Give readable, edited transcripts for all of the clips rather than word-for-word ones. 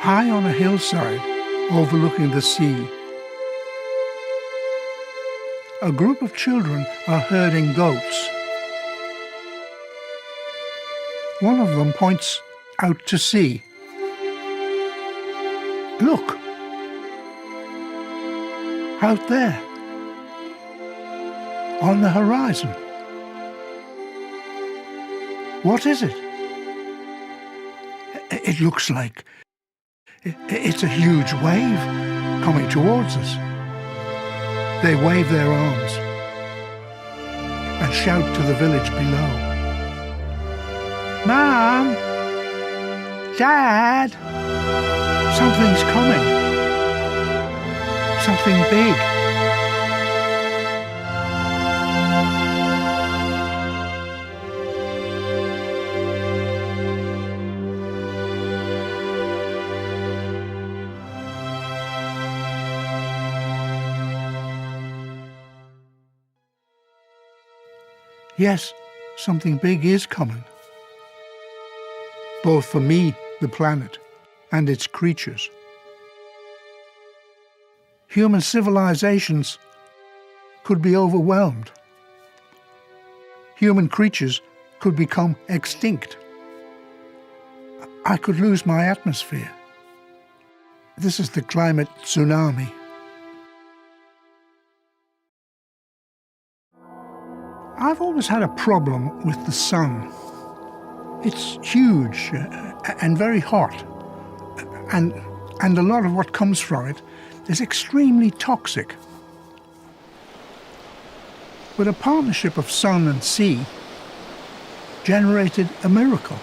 high on a hillside overlooking the sea. A group of children are herding goats. One of them points out to sea. Look! Out there, on the horizon. What is it? It looks like it's a huge wave coming towards us. They wave their arms and shout to the village below. Mom! Dad! Something's coming. Something big. Yes, something big is coming. Both for me, the planet, and its creatures. Human civilizations could be overwhelmed. Human creatures could become extinct. I could lose my atmosphere. This is the climate tsunami. I've always had a problem with the sun. It's huge and very hot, and a lot of what comes from it is extremely toxic. But a partnership of sun and sea generated a miracle.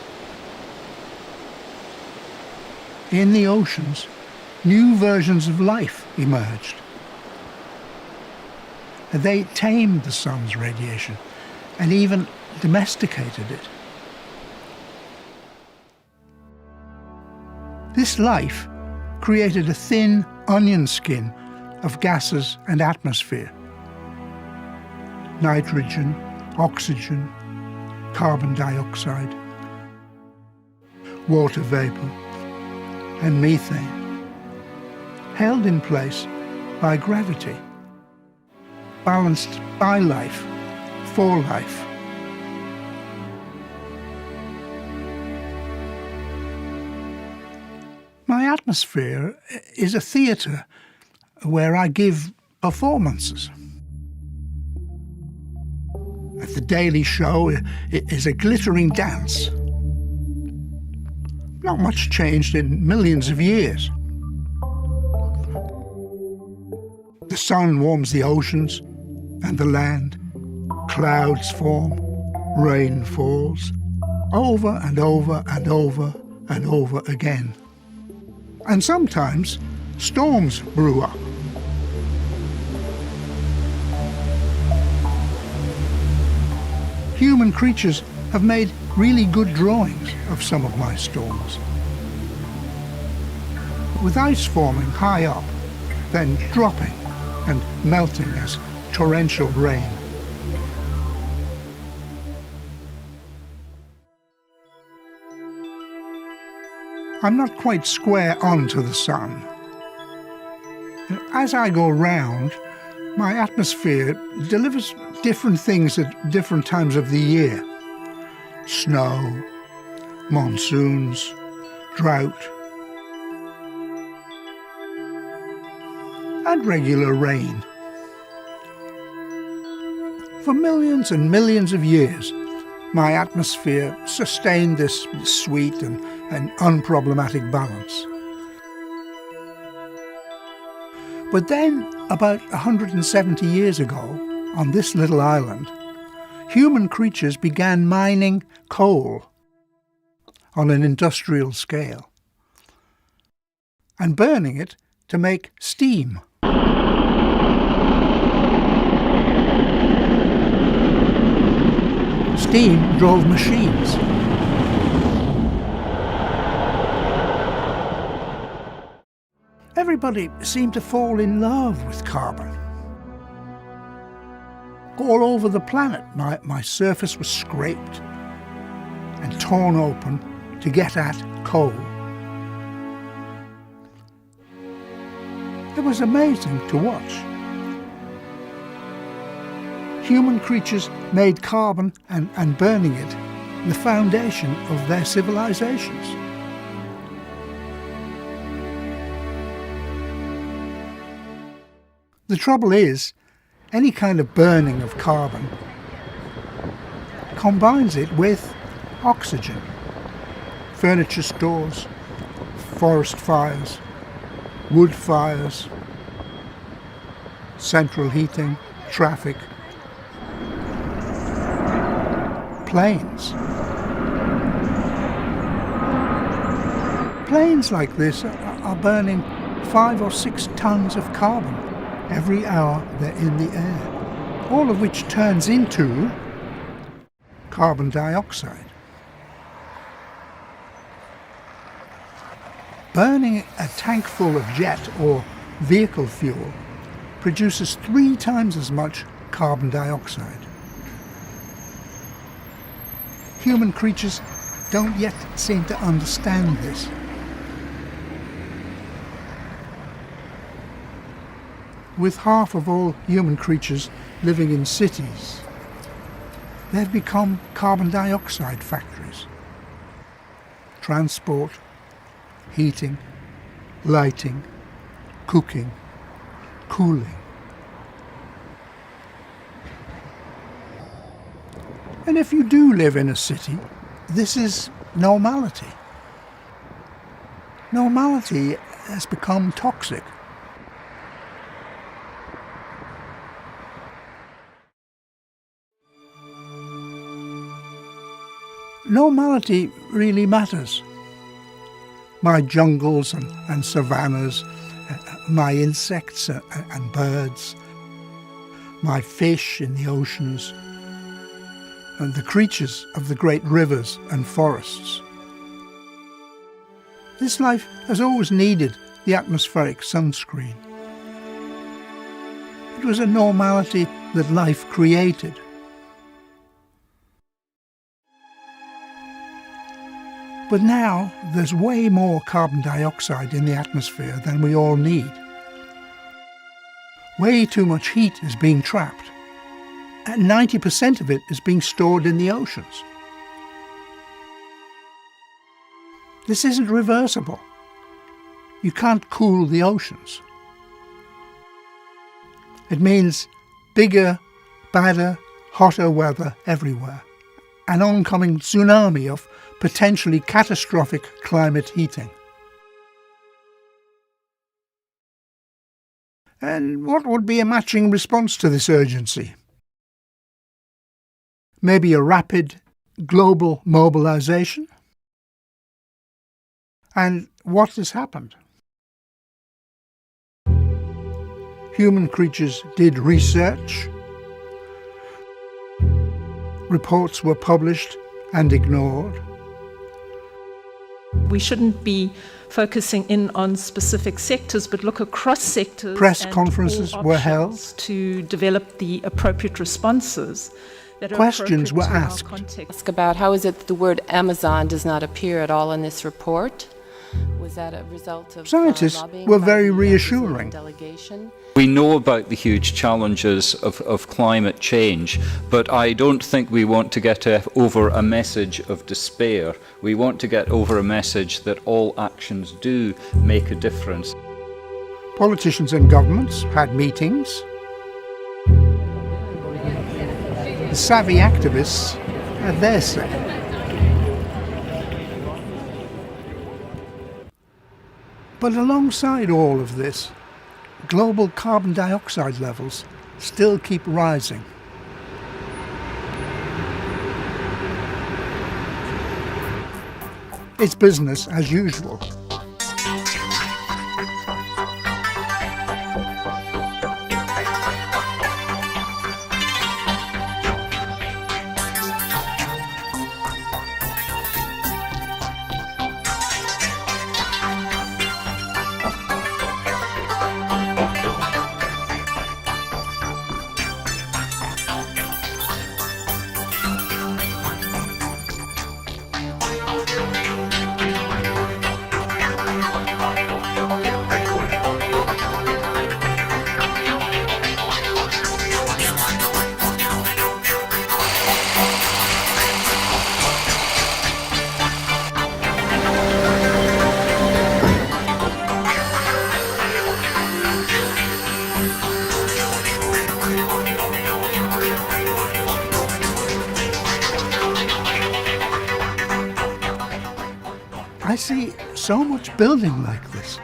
In the oceans, new versions of life emerged. They tamed the sun's radiation and even domesticated it. This life created a thin onion skin of gases and atmosphere. Nitrogen, oxygen, carbon dioxide, water vapor, and methane, held in place by gravity, balanced by life, for life. My atmosphere is a theatre where I give performances. The Daily Show is a glittering dance. Not much changed in millions of years. The sun warms the oceans and the land. Clouds form, rain falls, over and over and over and over again. And sometimes storms brew up. Human creatures have made really good drawings of some of my storms. With ice forming high up, then dropping and melting as torrential rain. I'm not quite square on to the sun. As I go round, my atmosphere delivers different things at different times of the year. Snow, monsoons, drought, and regular rain. For millions and millions of years, my atmosphere sustained this sweet and unproblematic balance. But then, about 170 years ago, on this little island, human creatures began mining coal on an industrial scale and burning it to make steam. Steam drove machines. Everybody seemed to fall in love with carbon. All over the planet, my surface was scraped and torn open to get at coal. was amazing to watch. Human creatures made carbon and burning it the foundation of their civilizations. The trouble is, any kind of burning of carbon combines it with oxygen. Furniture stores, forest fires, wood fires, central heating, traffic, planes. Planes like this are burning 5 or 6 tons of carbon every hour they're in the air, all of which turns into carbon dioxide. Burning a tank full of jet or vehicle fuel produces 3 times as much carbon dioxide. Human creatures don't yet seem to understand this. With half of all human creatures living in cities, they've become carbon dioxide factories. Transport, heating, lighting, cooking, cooling. And if you do live in a city, this is normality. Normality has become toxic. Normality really matters. My jungles and savannas, my insects and birds, my fish in the oceans, and the creatures of the great rivers and forests. This life has always needed the atmospheric sunscreen. It was a normality that life created. But now there's way more carbon dioxide in the atmosphere than we all need. Way too much heat is being trapped, and 90% of it is being stored in the oceans. This isn't reversible. You can't cool the oceans. It means bigger, badder, hotter weather everywhere, an oncoming tsunami of potentially catastrophic climate heating. And what would be a matching response to this urgency? Maybe a rapid global mobilization? And what has happened? Human creatures did research. Reports were published and ignored. We shouldn't be focusing in on specific sectors, but look across sectors. Press conferences were held to develop the appropriate responses. Questions were asked. Ask about how is it that the word Amazon does not appear at all in this report? Was that a result of Scientists lobbying were by very the reassuring. delegation? We know about the huge challenges of climate change, but I don't think we want to get over a message of despair. We want to get over a message that all actions do make a difference. Politicians and governments had meetings. The savvy activists had their say. But alongside all of this, global carbon dioxide levels still keep rising. It's business as usual. so much building like this,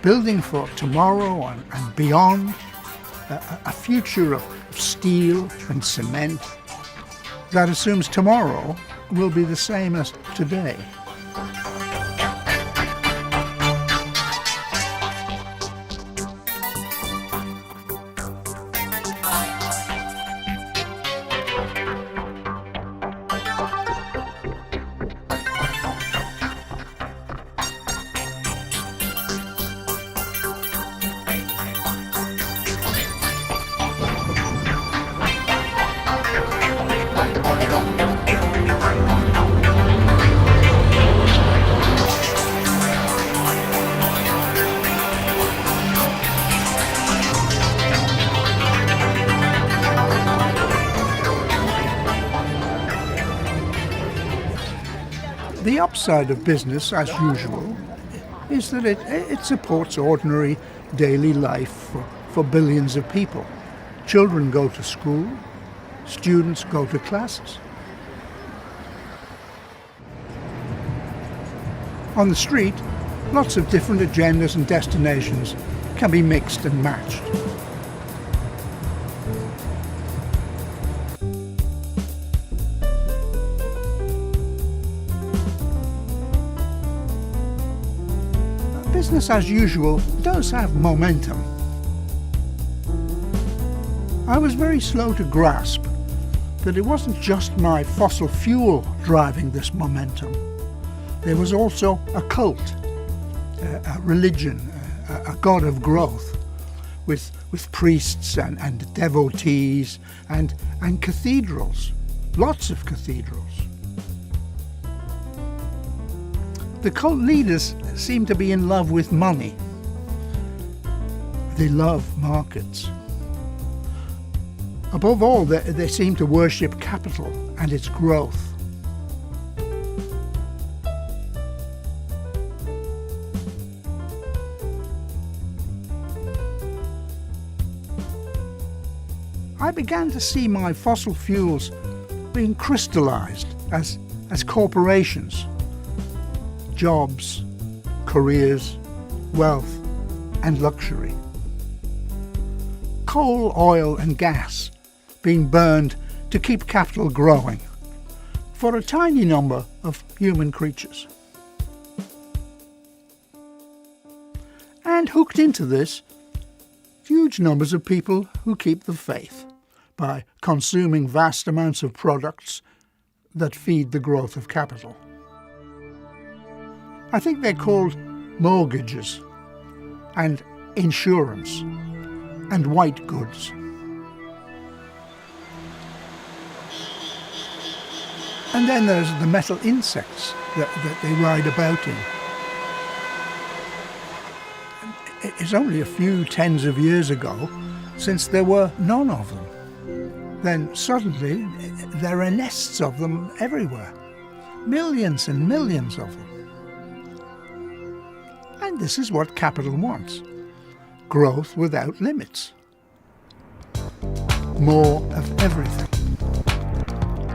building for tomorrow and beyond, a future of steel and cement that assumes tomorrow will be the same as today. The upside of business, as usual, is that it supports ordinary daily life for billions of people. Children go to school, students go to classes. On the street, lots of different agendas and destinations can be mixed and matched. Business as usual does have momentum. I was very slow to grasp that it wasn't just my fossil fuel driving this momentum. There was also a cult, a religion, a god of growth, with priests and devotees and cathedrals, lots of cathedrals. The cult leaders seem to be in love with money. They love markets. Above all, they seem to worship capital and its growth. I began to see my fossil fuels being crystallized as corporations. Jobs, careers, wealth and luxury. Coal, oil and gas being burned to keep capital growing for a tiny number of human creatures. And hooked into this, huge numbers of people who keep the faith by consuming vast amounts of products that feed the growth of capital. I think they're called mortgages and insurance and white goods. And then there's the metal insects that they ride about in. It's only a few tens of years ago since there were none of them. Then suddenly there are nests of them everywhere. Millions and millions of them. And this is what capital wants. Growth without limits. More of everything.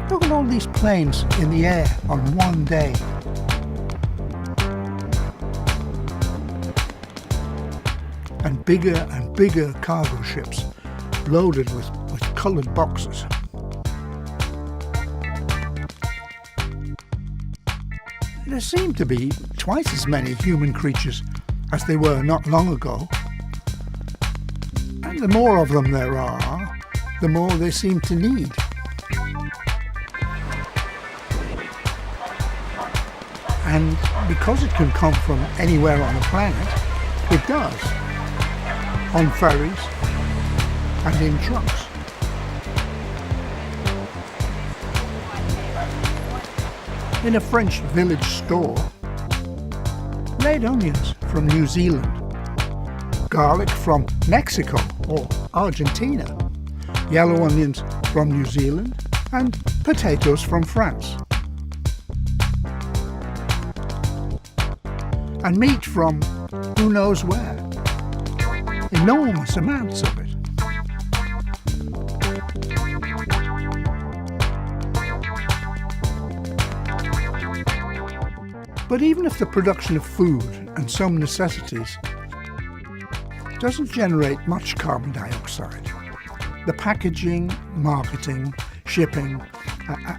Look at all these planes in the air on one day. And bigger cargo ships loaded with coloured boxes. There seem to be twice as many human creatures as there were not long ago. And the more of them there are, the more they seem to need. And because it can come from anywhere on the planet, it does. On ferries and in trucks. In a French village store, red onions from New Zealand, garlic from Mexico or Argentina, yellow onions from New Zealand, and potatoes from France. And meat from who knows where. Enormous amounts of it. But even if the production of food and some necessities doesn't generate much carbon dioxide, the packaging, marketing, shipping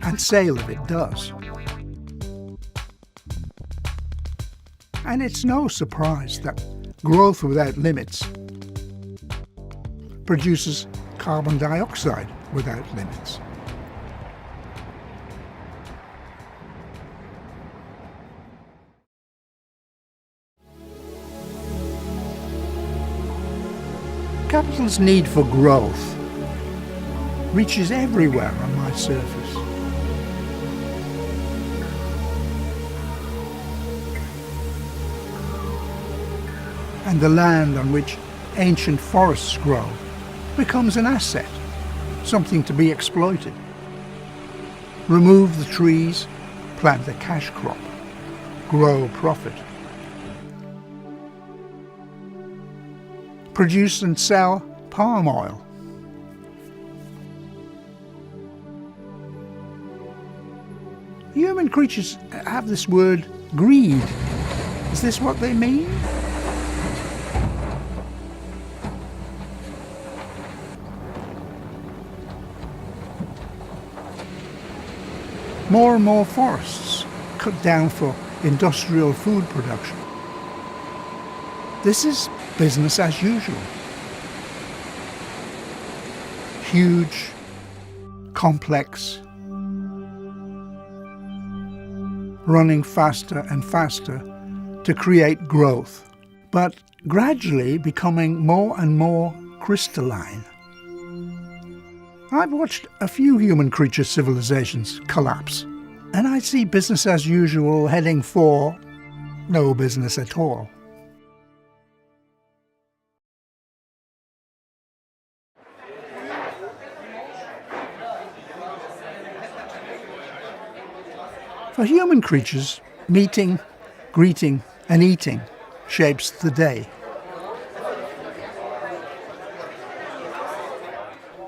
and sale of it does. And it's no surprise that growth without limits produces carbon dioxide without limits. Capital's need for growth reaches everywhere on my surface. And the land on which ancient forests grow becomes an asset, something to be exploited. Remove the trees, plant a cash crop, grow profit. Produce and sell palm oil. Human creatures have this word greed. Is this what they mean? More and more forests cut down for industrial food production. This is business as usual. Huge, complex, running faster and faster to create growth, but gradually becoming more and more crystalline. I've watched a few human creature civilizations collapse, and I see business as usual heading for no business at all. For human creatures, meeting, greeting and eating shapes the day.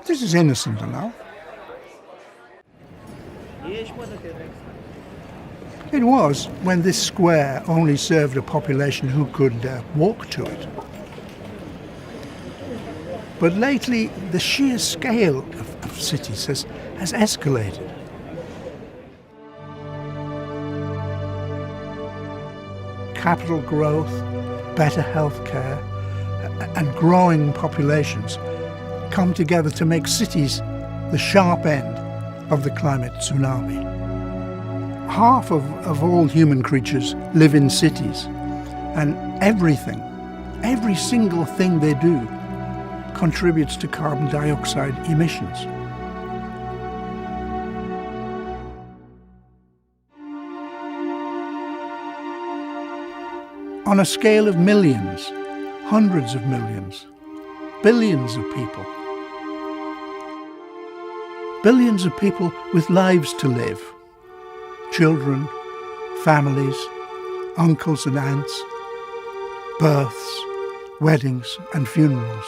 This is innocent enough. It was when this square only served a population who could walk to it. But lately, the sheer scale of cities has escalated. Capital growth, better healthcare, and growing populations come together to make cities the sharp end of the climate tsunami. Half of all human creatures live in cities, and every single thing they do contributes to carbon dioxide emissions. On a scale of millions, hundreds of millions, billions of people. Billions of people with lives to live. Children, families, uncles and aunts, births, weddings and funerals.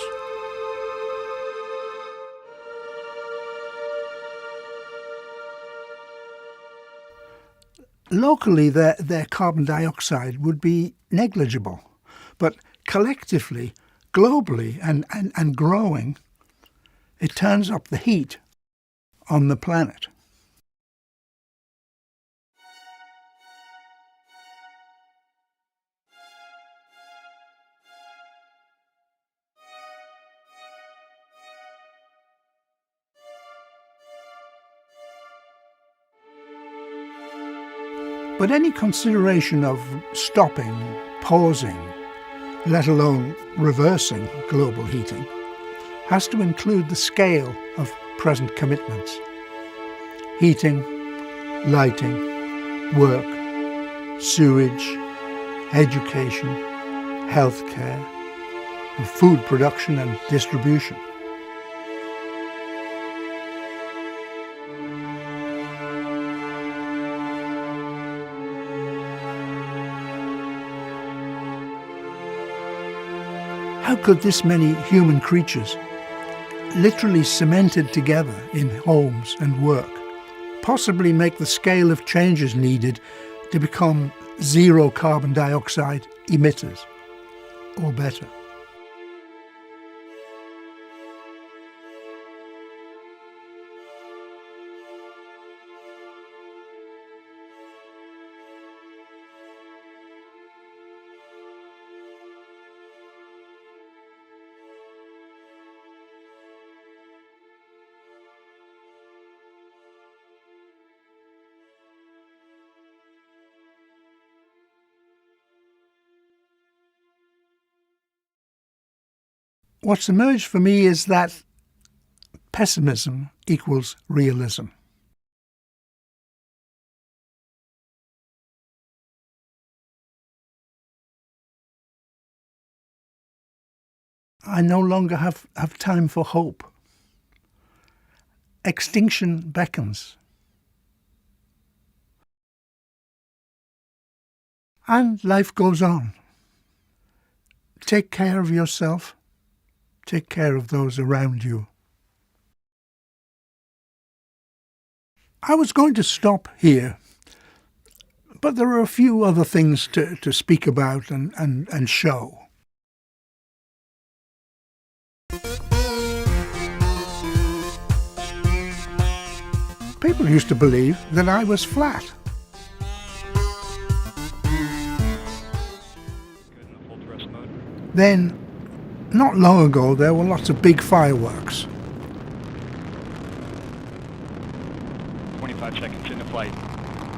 Locally, their carbon dioxide would be negligible, but collectively, globally and growing, it turns up the heat on the planet. But any consideration of stopping, pausing, let alone reversing global heating, has to include the scale of present commitments. Heating, lighting, work, sewage, education, healthcare, and food production and distribution. How could this many human creatures, literally cemented together in homes and work, possibly make the scale of changes needed to become zero carbon dioxide emitters, or better. What's emerged for me is that pessimism equals realism. I no longer have time for hope. Extinction beckons. And life goes on. Take care of yourself. Take care of those around you. I was going to stop here, but there are a few other things to speak about and show. People used to believe that I was flat. Then, not long ago, there were lots of big fireworks. 25 seconds into flight.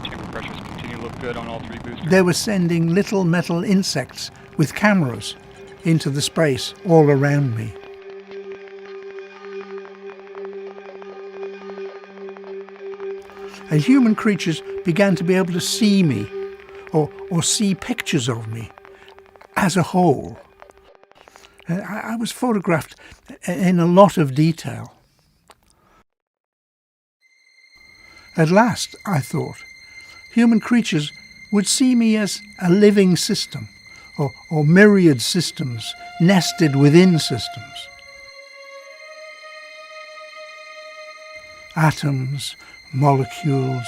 Chamber pressures continue to look good on all three boosters. They were sending little metal insects with cameras into the space all around me. And human creatures began to be able to see me or see pictures of me as a whole. I was photographed in a lot of detail. At last, I thought, human creatures would see me as a living system, or myriad systems nested within systems. Atoms, molecules,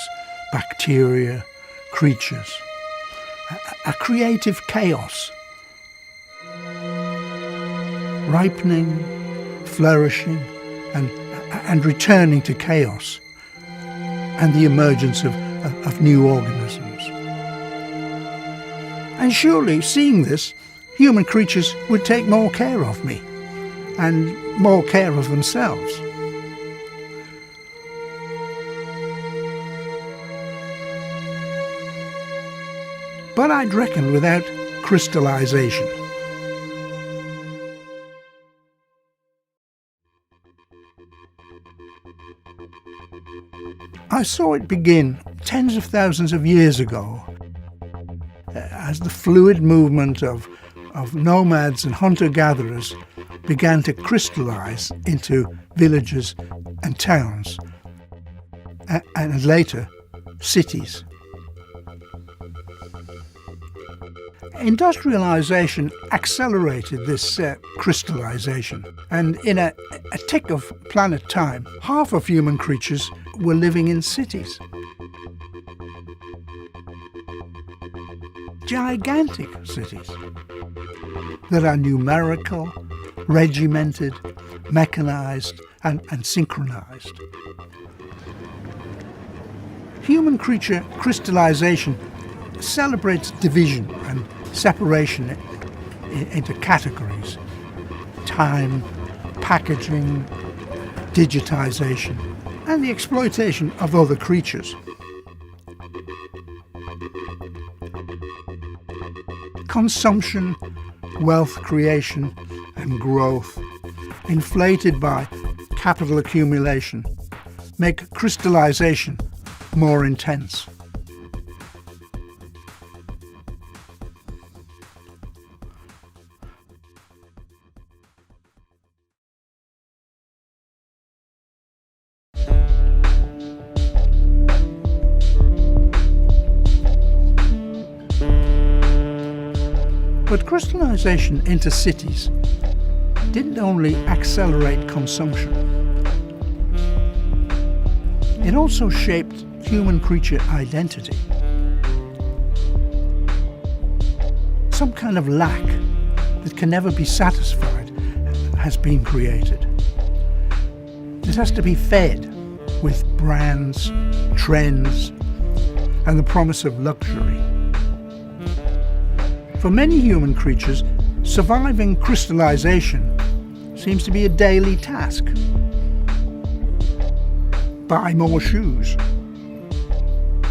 bacteria, creatures. A creative chaos. Ripening, flourishing, and returning to chaos, and the emergence of new organisms. And surely, seeing this, human creatures would take more care of me, and more care of themselves. But I'd reckoned without crystallization. I saw it begin tens of thousands of years ago as the fluid movement of nomads and hunter-gatherers began to crystallize into villages and towns, and later cities. Industrialization accelerated this crystallization, and in a tick of planet time, half of human creatures were living in cities. Gigantic cities that are numerical, regimented, mechanized, and synchronized. Human creature crystallization celebrates division and separation into categories: time, packaging, digitization, and the exploitation of other creatures. Consumption, wealth creation, and growth, inflated by capital accumulation, make crystallization more intense. But crystallization into cities didn't only accelerate consumption. It also shaped human creature identity. some kind of lack that can never be satisfied has been created. It has to be fed with brands, trends, and the promise of luxury. For many human creatures, surviving crystallization seems to be a daily task. Buy more shoes.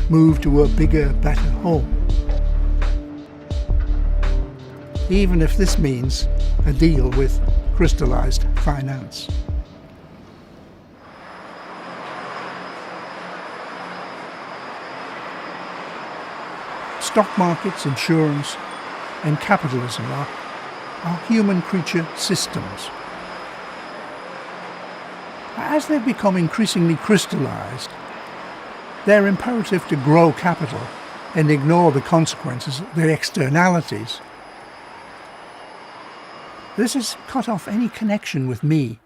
Move to a bigger, better home. Even if this means a deal with crystallized finance. Stock markets, insurance, and capitalism are human creature systems. As they've become increasingly crystallized, they're imperative to grow capital and ignore the consequences, the externalities. This has cut off any connection with me.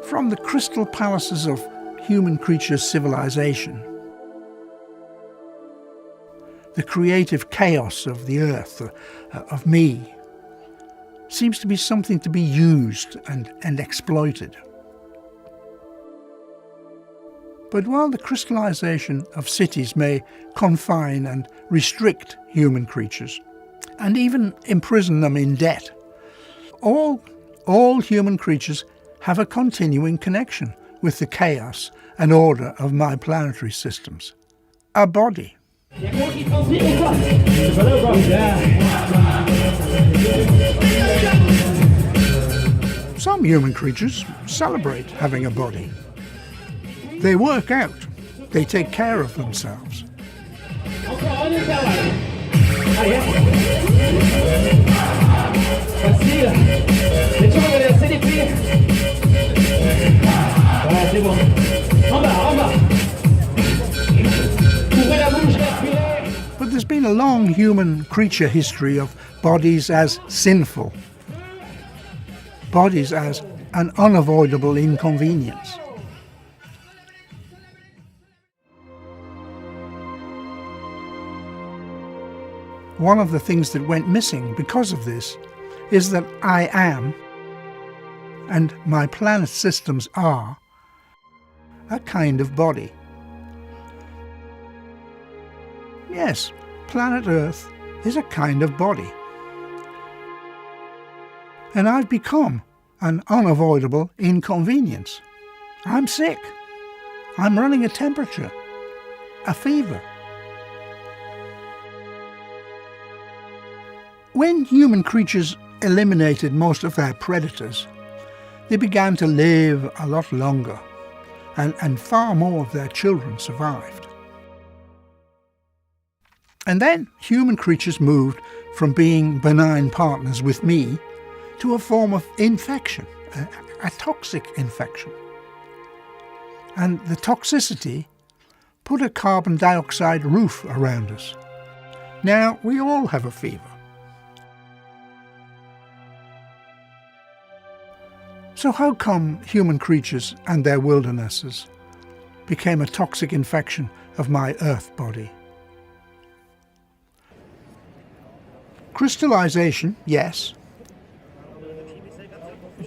From the crystal palaces of human creature civilization, the creative chaos of the earth, of me, seems to be something to be used and exploited. But while the crystallization of cities may confine and restrict human creatures, and even imprison them in debt, all human creatures have a continuing connection with the chaos and order of my planetary systems. A body. Some human creatures celebrate having a body. They work out. They take care of themselves. But there's been a long human creature history of bodies as sinful, bodies as an unavoidable inconvenience. One of the things that went missing because of this is that I am, and my planet systems are, a kind of body. Yes, planet Earth is a kind of body. And I've become an unavoidable inconvenience. I'm sick. I'm running a temperature, a fever. When human creatures eliminated most of their predators, they began to live a lot longer, and far more of their children survived. And then human creatures moved from being benign partners with me to a form of infection, a toxic infection. And the toxicity put a carbon dioxide roof around us. Now we all have a fever. So how come human creatures and their wildernesses became a toxic infection of my Earth body? Crystallization, yes.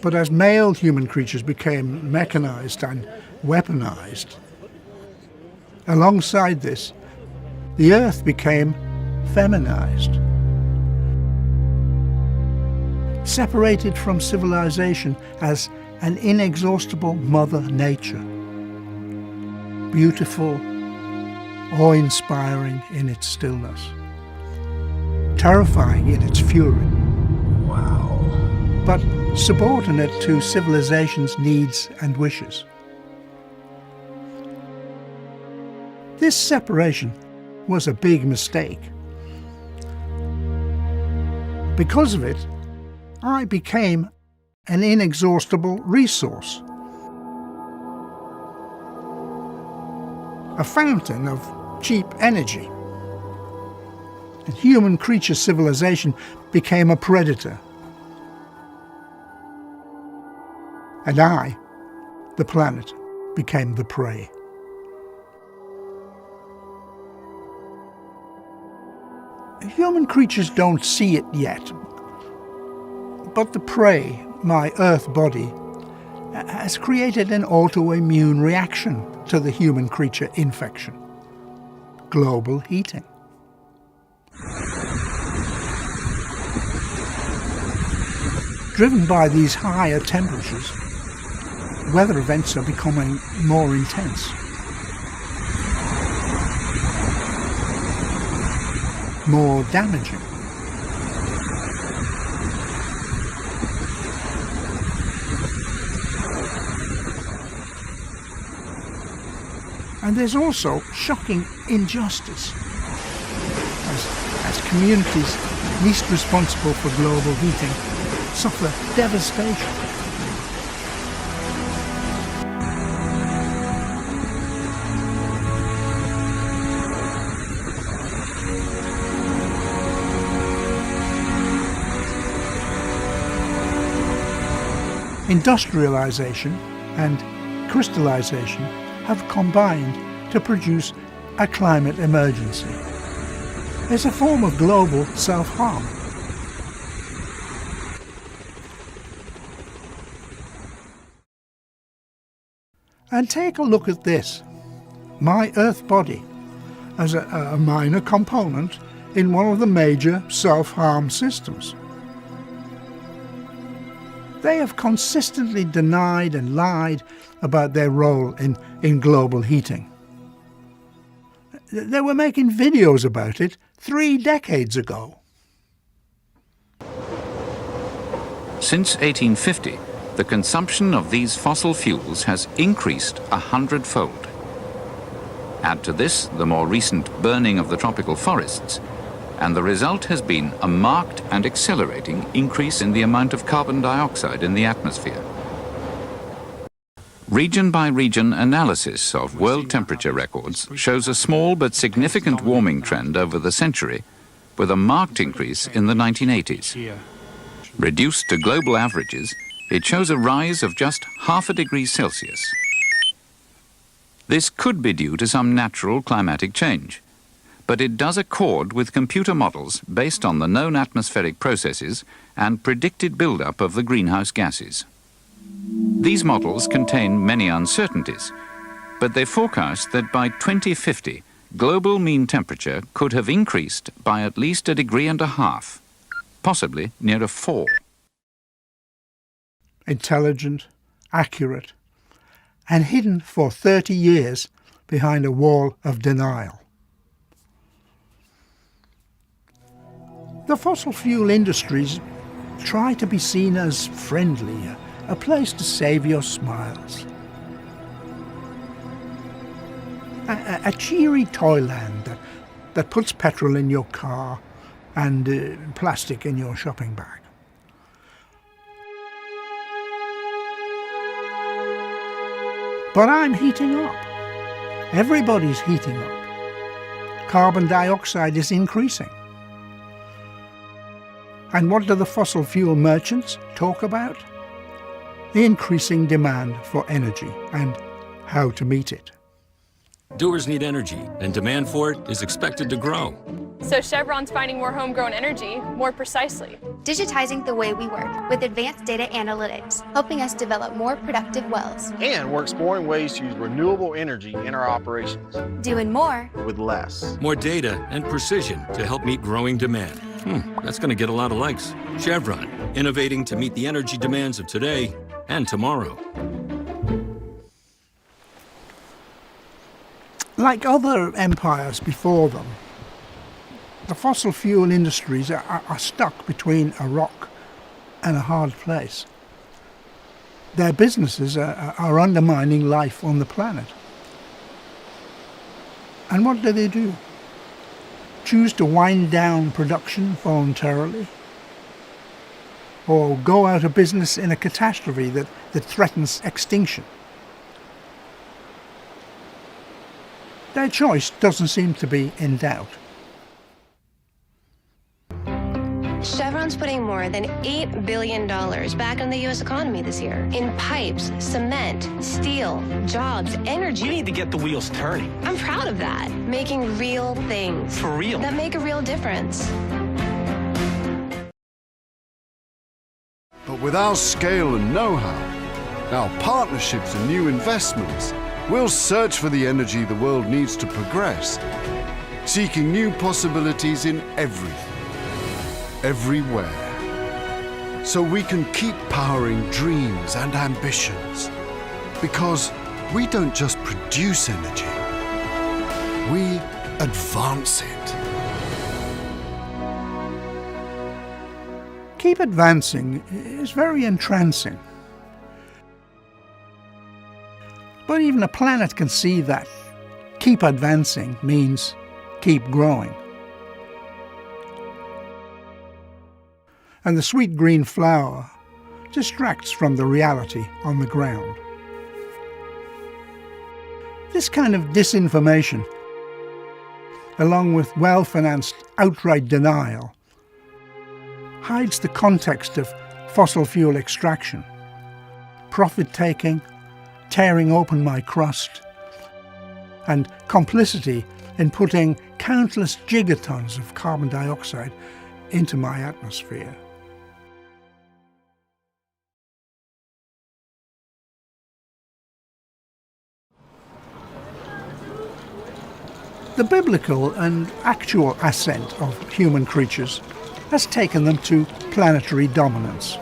But as male human creatures became mechanized and weaponized, alongside this, the Earth became feminized. Separated from civilization as an inexhaustible Mother Nature. Beautiful, awe-inspiring in its stillness. Terrifying in its fury. Wow. But subordinate to civilization's needs and wishes. This separation was a big mistake. Because of it, I became an inexhaustible resource. A fountain of cheap energy. And human creature civilization became a predator. And I, the planet, became the prey. Human creatures don't see it yet, but the prey, my Earth body, has created an autoimmune reaction to the human creature infection. Global heating. Driven by these higher temperatures, weather events are becoming more intense. More damaging. And there's also shocking injustice as communities least responsible for global heating suffer devastation. Industrialization and crystallization have combined to produce a climate emergency. It's a form of global self-harm. And take a look at this, my Earth body, as a minor component in one of the major self-harm systems. They have consistently denied and lied about their role in global heating. They were making videos about it 3 decades ago. Since 1850, the consumption of these fossil fuels has increased 100-fold. Add to this the more recent burning of the tropical forests, and the result has been a marked and accelerating increase in the amount of carbon dioxide in the atmosphere. Region-by-region analysis of world temperature records shows a small but significant warming trend over the century, with a marked increase in the 1980s. Reduced to global averages, it shows a rise of just ½ degree Celsius. This could be due to some natural climatic change, but it does accord with computer models based on the known atmospheric processes and predicted buildup of the greenhouse gases. These models contain many uncertainties, but they forecast that by 2050, global mean temperature could have increased by at least 1.5 degrees, possibly near 4. Intelligent, accurate, and hidden for 30 years behind a wall of denial. The fossil fuel industries try to be seen as friendly, a place to save your smiles. A cheery toyland that puts petrol in your car and plastic in your shopping bag. But I'm heating up. Everybody's heating up. Carbon dioxide is increasing. And what do the fossil fuel merchants talk about? The increasing demand for energy and how to meet it. Doers need energy, and demand for it is expected to grow. So Chevron's finding more homegrown energy more precisely. Digitizing the way we work with advanced data analytics, helping us develop more productive wells. And we're exploring ways to use renewable energy in our operations. Doing more with less. More data and precision to help meet growing demand. That's going to get a lot of likes. Chevron, innovating to meet the energy demands of today and tomorrow. Like other empires before them, the fossil fuel industries are stuck between a rock and a hard place. Their businesses are undermining life on the planet. And what do? Choose to wind down production voluntarily? Or go out of business in a catastrophe that threatens extinction? Their choice doesn't seem to be in doubt. Chevron's putting more than $8 billion back in the U.S. economy this year in pipes, cement, steel, jobs, energy. We need to get the wheels turning. I'm proud of that. Making real things. For real. That make a real difference. But with our scale and know-how, our partnerships and new investments, we'll search for the energy the world needs to progress, seeking new possibilities in everything, everywhere, so we can keep powering dreams and ambitions. Because we don't just produce energy, we advance it. Keep advancing is very entrancing. But even a planet can see that keep advancing means keep growing. And the sweet green flower distracts from the reality on the ground. This kind of disinformation, along with well-financed outright denial, hides the context of fossil fuel extraction, profit-taking, tearing open my crust, and complicity in putting countless gigatons of carbon dioxide into my atmosphere. The biblical and actual ascent of human creatures has taken them to planetary dominance.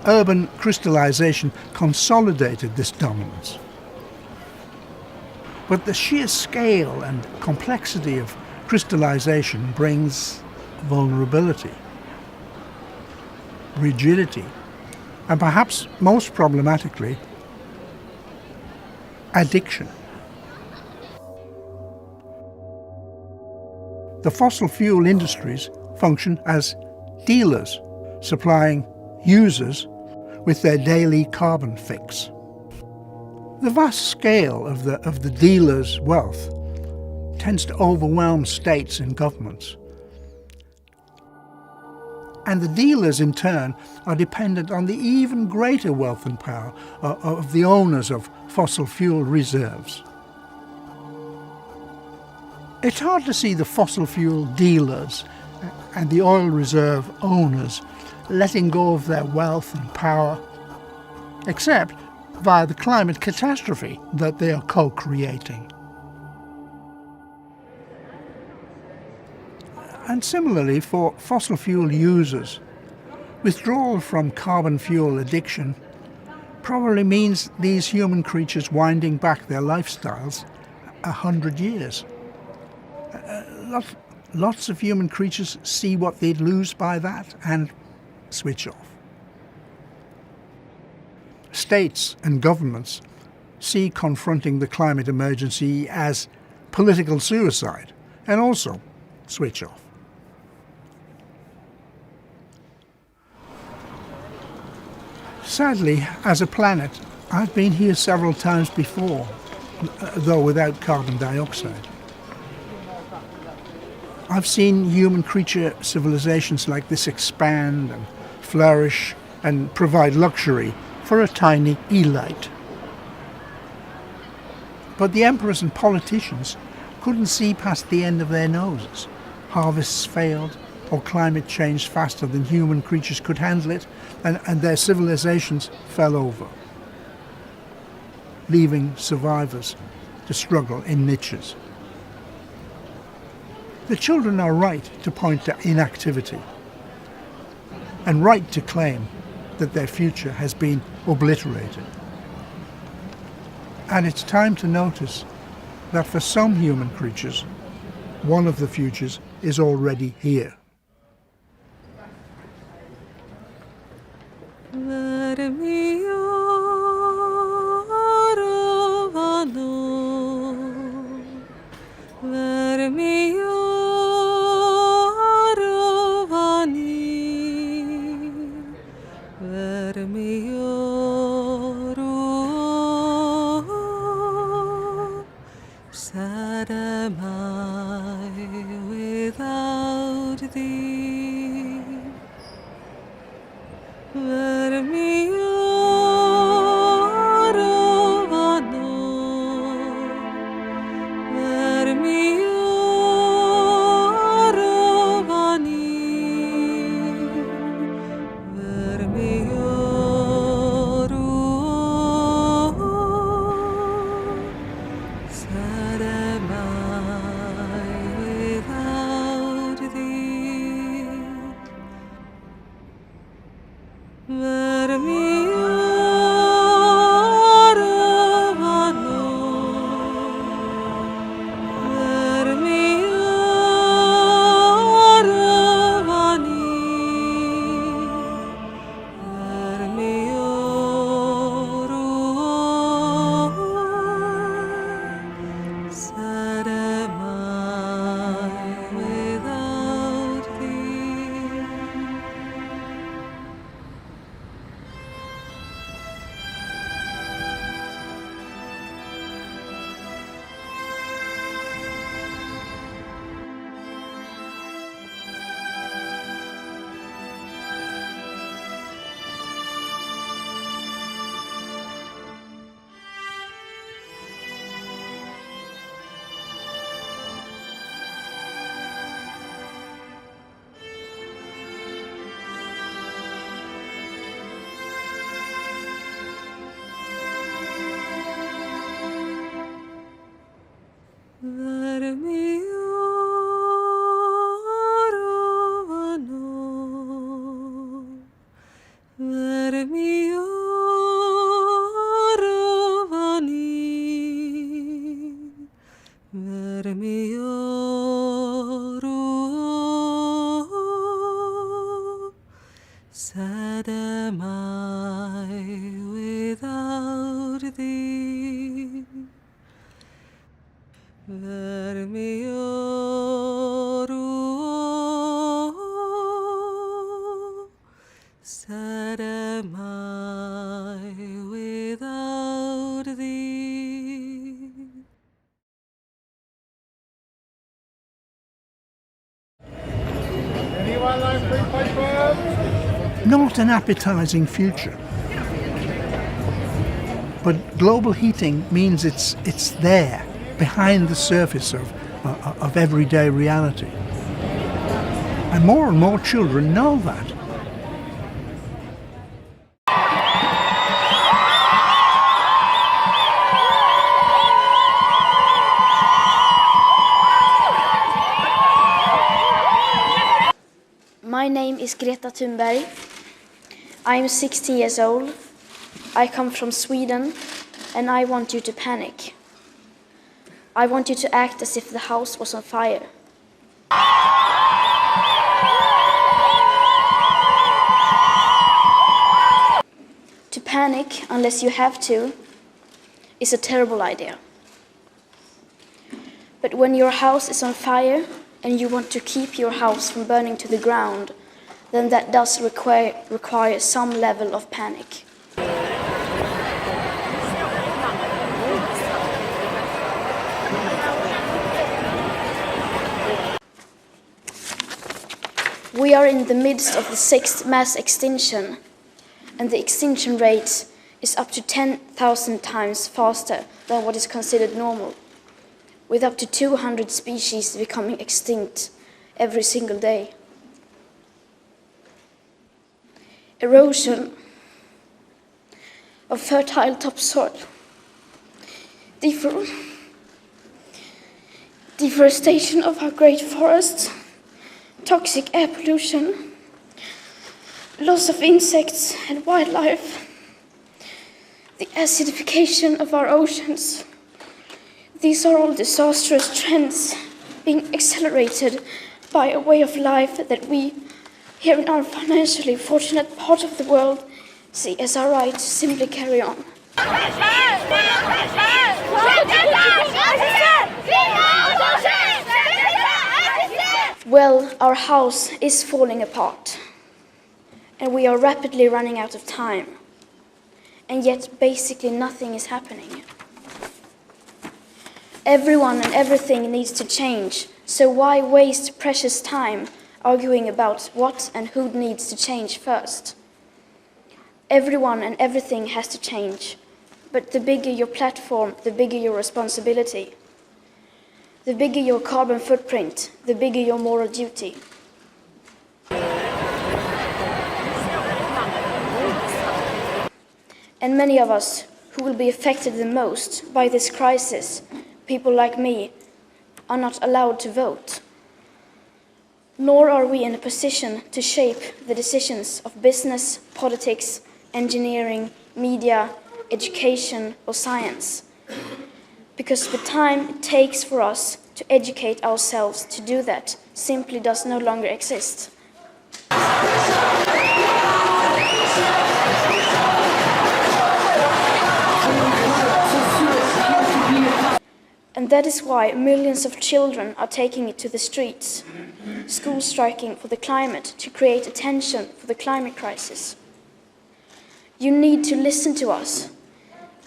Urban crystallization consolidated this dominance. But the sheer scale and complexity of crystallization brings vulnerability, rigidity, and perhaps most problematically, addiction. The fossil fuel industries function as dealers, supplying users with their daily carbon fix. The vast scale of the dealers' wealth tends to overwhelm states and governments. And the dealers, in turn, are dependent on the even greater wealth and power of the owners of fossil fuel reserves. It's hard to see the fossil fuel dealers and the oil reserve owners letting go of their wealth and power, except via the climate catastrophe that they are co-creating. And similarly, for fossil fuel users, withdrawal from carbon fuel addiction probably means these human creatures winding back their lifestyles 100 years. Lots of human creatures see what they'd lose by that and switch off. States and governments see confronting the climate emergency as political suicide and also switch off. Sadly, as a planet, I've been here several times before, though without carbon dioxide. I've seen human creature civilizations like this expand and flourish and provide luxury for a tiny elite. But the emperors and politicians couldn't see past the end of their noses. Harvests failed, or climate changed faster than human creatures could handle it, and their civilizations fell over, leaving survivors to struggle in niches. The children are right to point to inactivity and right to claim that their future has been obliterated. And it's time to notice that for some human creatures, one of the futures is already here. Sad am I without without thee. Sad am I without thee. Sad am I without thee. Anyone like free paper? Not an appetizing future. But global heating means it's there, behind the surface of everyday reality. And more children know that. My name is Greta Thunberg. I am 16 years old. I come from Sweden, and I want you to panic. I want you to act as if the house was on fire. To panic, unless you have to, is a terrible idea. But when your house is on fire, and you want to keep your house from burning to the ground, then that does require some level of panic. We are in the midst of the 6th mass extinction, and the extinction rate is up to 10,000 times faster than what is considered normal, with up to 200 species becoming extinct every single day. Erosion of fertile topsoil, deforestation of our great forests, toxic air pollution, loss of insects and wildlife, the acidification of our oceans. These are all disastrous trends being accelerated by a way of life that we, here in our financially fortunate part of the world, see as our right to simply carry on. Well, our house is falling apart, and we are rapidly running out of time, and yet basically nothing is happening. Everyone and everything needs to change, so why waste precious time arguing about what and who needs to change first. Everyone and everything has to change, but the bigger your platform, the bigger your responsibility. The bigger your carbon footprint, the bigger your moral duty. And many of us who will be affected the most by this crisis, people like me, are not allowed to vote. Nor are we in a position to shape the decisions of business, politics, engineering, media, education, or science. Because the time it takes for us to educate ourselves to do that simply does no longer exist. And that is why millions of children are taking it to the streets, school striking for the climate to create attention for the climate crisis. You need to listen to us,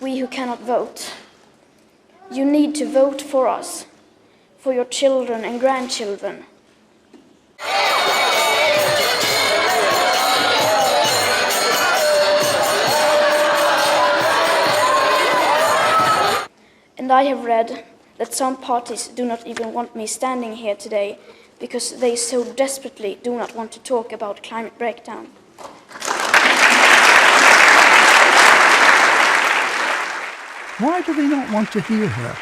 we who cannot vote. You need to vote for us, for your children and grandchildren. And I have read that some parties do not even want me standing here today because they so desperately do not want to talk about climate breakdown. Why do they not want to hear her?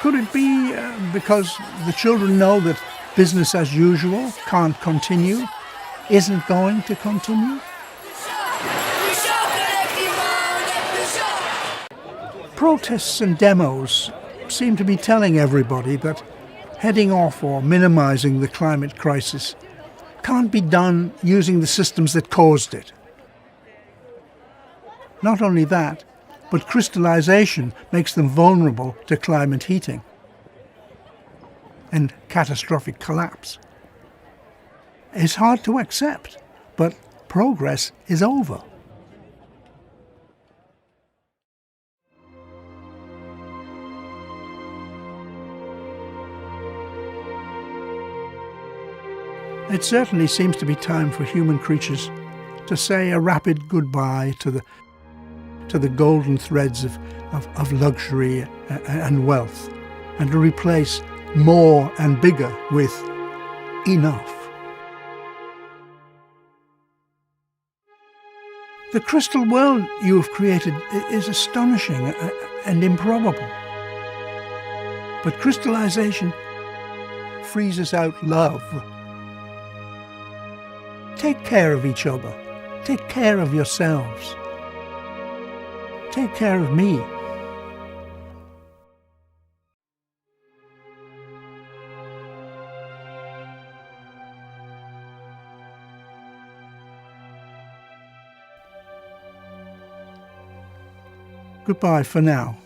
Could it be because the children know that business as usual can't continue, isn't going to continue? Protests and demos seem to be telling everybody that heading off or minimizing the climate crisis can't be done using the systems that caused it. Not only that, but crystallization makes them vulnerable to climate heating and catastrophic collapse. It's hard to accept, but progress is over. It certainly seems to be time for human creatures to say a rapid goodbye to the golden threads of luxury and wealth, and to replace more and bigger with enough. The crystal world you have created is astonishing and improbable. But crystallization freezes out love. Take care of each other. Take care of yourselves. Take care of me. Goodbye for now.